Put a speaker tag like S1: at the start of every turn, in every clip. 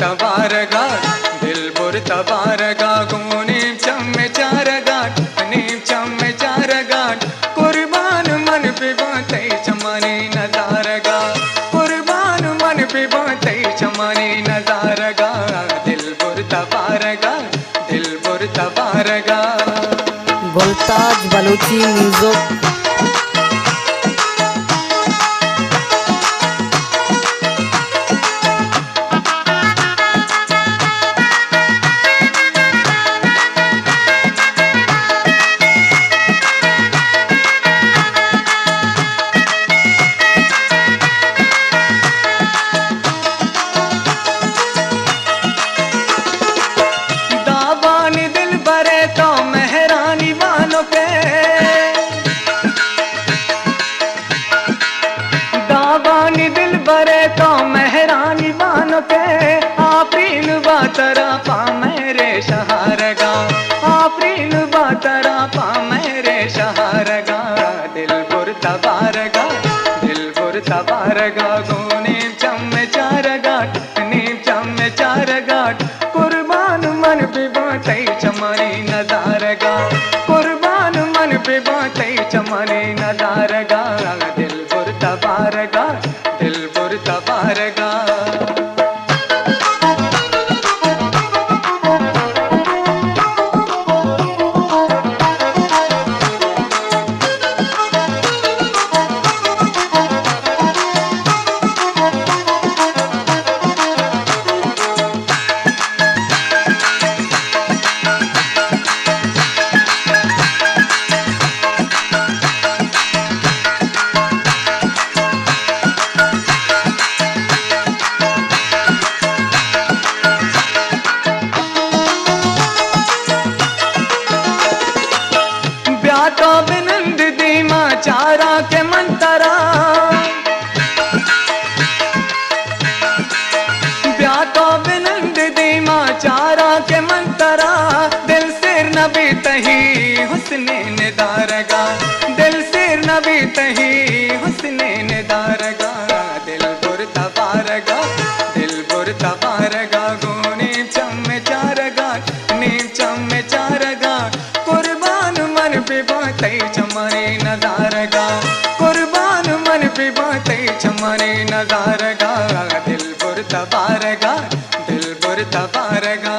S1: तबारगा दिल बुर तबारगा गुनीम चम्मे चारगाट नीम चम्मे चारगाट कुर्बान मन पे बाते चमने नजारगा कुर्बान मन पे बाते चमने नजारगा दिल बुर तबारगा दिल बुर तबारगा।
S2: गुलताज बलूची म्यूजिक।
S1: दावानी दिल बरे तो मेहरानी बानो के आफरीन बातरा पा मेरे शहारगा आफरीन बातरा पा मेरे शहारगा दिल बुर तबारगा दिल बुर तबारगा नीम चम्मे चारगाट नीम चम्मे चारगाट कुर्बान मन पे बाते चमने नजारगा कुर्बान मन पे बाते चमने नजारगा दिल बुर तबारगा दिल बुर तबारगा। तो बिनंद दीमा चारा के मंतरा ब्याह तो बिनंद दीमा चारा के मंतरा दिल सिर नबी तही हुस्ने निदारगा दिल सिर नबी तही हुस्ने निदारगा दिल बुर तबारगा दिल बुर तबारगा नीम चम्मे चारगा नीम चम्मे चारगा कुर्बान मन पे बाते चमने नजारगा कुर्बान मन पे बाते चमने नजारगा दिल बुर तबारगा दिल बुर तबारगा।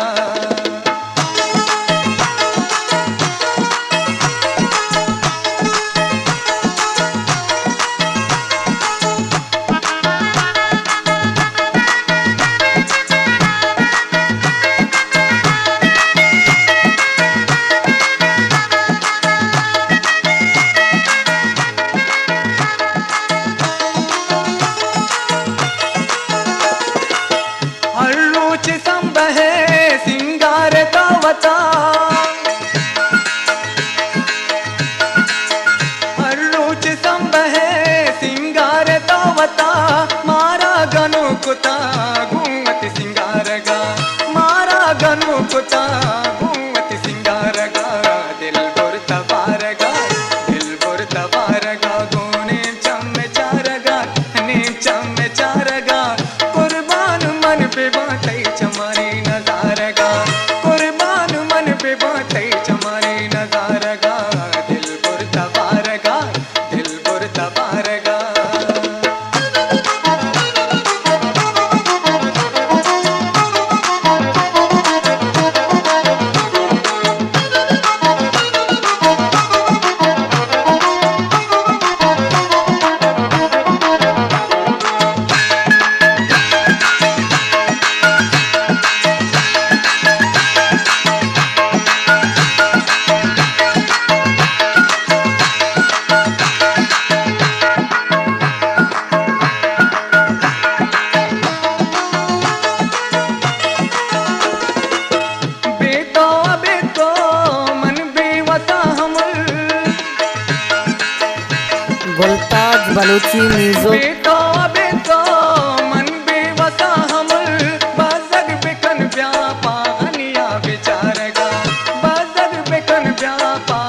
S1: सिंगार का वता हर रोज संबहे सिंगार का वता मारा गनु कुता घूमत सिंगारगा मारा गनु कुता घूमत सिंगारगा दिल बुर तबारगा दिल बुर तबारगा नीम चम्मे चारगा नीम चम्मे चारगा कुर्बान मन पे बाते चमने नजारगा कुर्बान मन पे बाते चमने नजारगा दिल बुर तबारगा दिल बुर तबारगा।
S2: गुलताज बलूची म्यूजिक।
S1: बेटो बेटो मन बेवसा हमल बाजग बेकन व्यापा हनिया विचारगा बाजग बेकन व्यापा